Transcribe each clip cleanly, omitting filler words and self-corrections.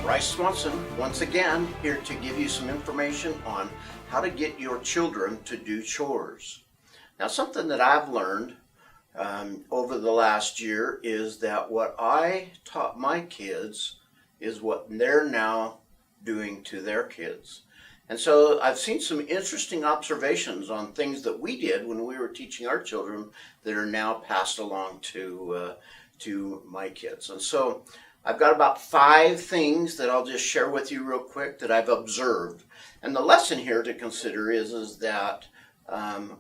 Bryce Swanson, once again, here to give you some information on how to get your children to do chores. Now, something that I've learned over the last year is that what I taught my kids is what they're now doing to their kids. And so I've seen some interesting observations on things that we did when we were teaching our children that are now passed along to my kids. And so I've got about 5 things that I'll just share with you real quick that I've observed. And the lesson here to consider is that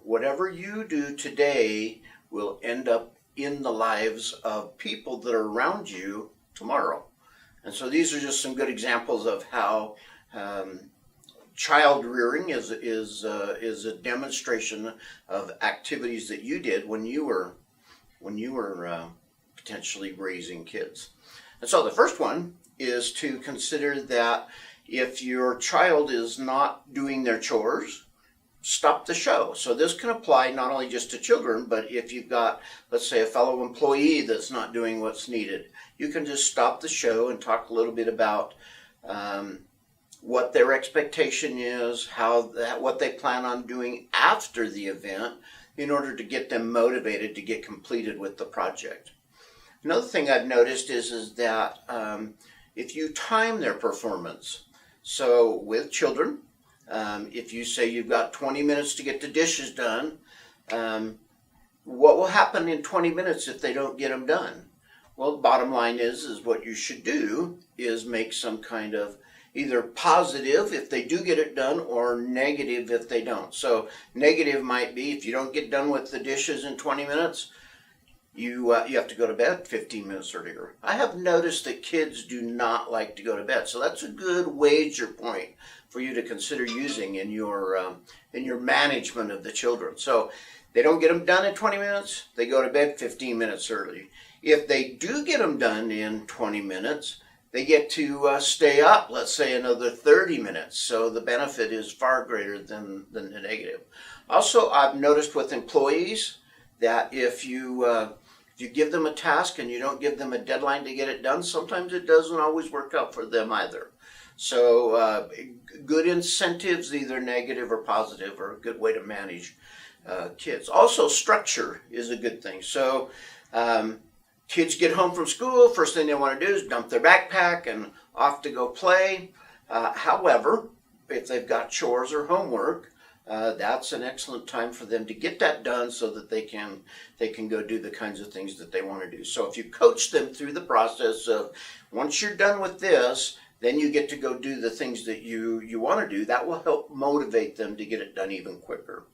whatever you do today will end up in the lives of people that are around you tomorrow. And so these are just some good examples of how child rearing is a demonstration of activities that you did when you were potentially raising kids. And so the first one is to consider that if your child is not doing their chores, stop the show. So this can apply not only just to children, but if you've got, let's say, a fellow employee that's not doing what's needed, you can just stop the show and talk a little bit about what their expectation is, what they plan on doing after the event in order to get them motivated to get completed with the project. Another thing I've noticed is that if you time their performance, so with children, if you say you've got 20 minutes to get the dishes done, what will happen in 20 minutes if they don't get them done? Well, the bottom line is what you should do is make some kind of either positive if they do get it done or negative if they don't. So negative might be if you don't get done with the dishes in 20 minutes, you have to go to bed 15 minutes earlier. I have noticed that kids do not like to go to bed, so that's a good wager point for you to consider using in your management of the children. So they don't get them done in 20 minutes, they go to bed 15 minutes early. If they do get them done in 20 minutes, they get to stay up, let's say, another 30 minutes. So the benefit is far greater than the negative. Also, I've noticed with employees that if you give them a task and you don't give them a deadline to get it done, sometimes it doesn't always work out for them either. So good incentives, either negative or positive, are a good way to manage kids. Also, structure is a good thing. So kids get home from school, first thing they want to do is dump their backpack and off to go play. However, if they've got chores or homework, that's an excellent time for them to get that done so that they can go do the kinds of things that they want to do. So if you coach them through the process of once you're done with this, then you get to go do the things that you want to do, that will help motivate them to get it done even quicker.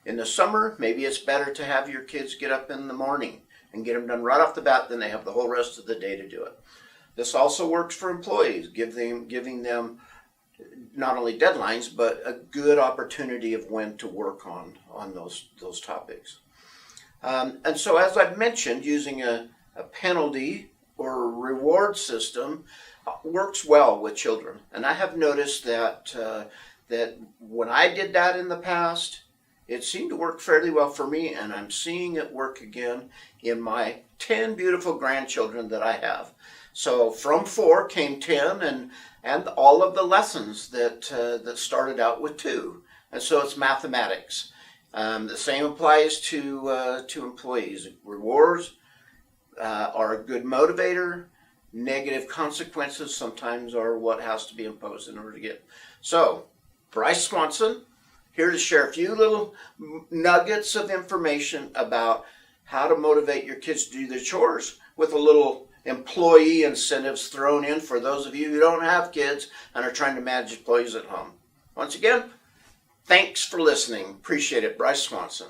In the summer, maybe it's better to have your kids get up in the morning and get them done right off the bat, then they have the whole rest of the day to do it. This also works for employees, giving them not only deadlines, but a good opportunity of when to work on those topics. And so as I've mentioned, using a penalty or a reward system works well with children. And I have noticed that when I did that in the past, it seemed to work fairly well for me, and I'm seeing it work again in my 10 beautiful grandchildren that I have. So from 4 came 10, and all of the lessons that started out with 2. And so it's mathematics. The same applies to employees. Rewards are a good motivator. Negative consequences sometimes are what has to be imposed in order to get. So, Bryce Swanson, here to share a few little nuggets of information about how to motivate your kids to do their chores with a little employee incentives thrown in for those of you who don't have kids and are trying to manage employees at home. Once again, thanks for listening. Appreciate it. Bryce Swanson.